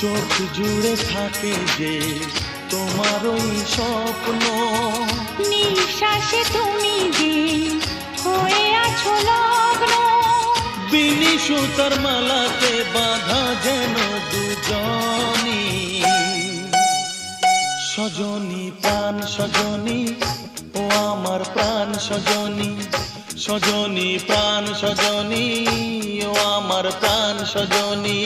চোখ জুড়ে থাকে যে তোমার ওই স্বপ্ন, নিঃশ্বাসে তুমি যে হয়ে আছো লগ্ন। বিনি সুতার মালাতে বাঁধা যেন দুজনি, সজনী প্রাণ সজনী ও আমার প্রাণ সজনী, সজনী প্রাণ সজনী ও আমার প্রাণ সজনী।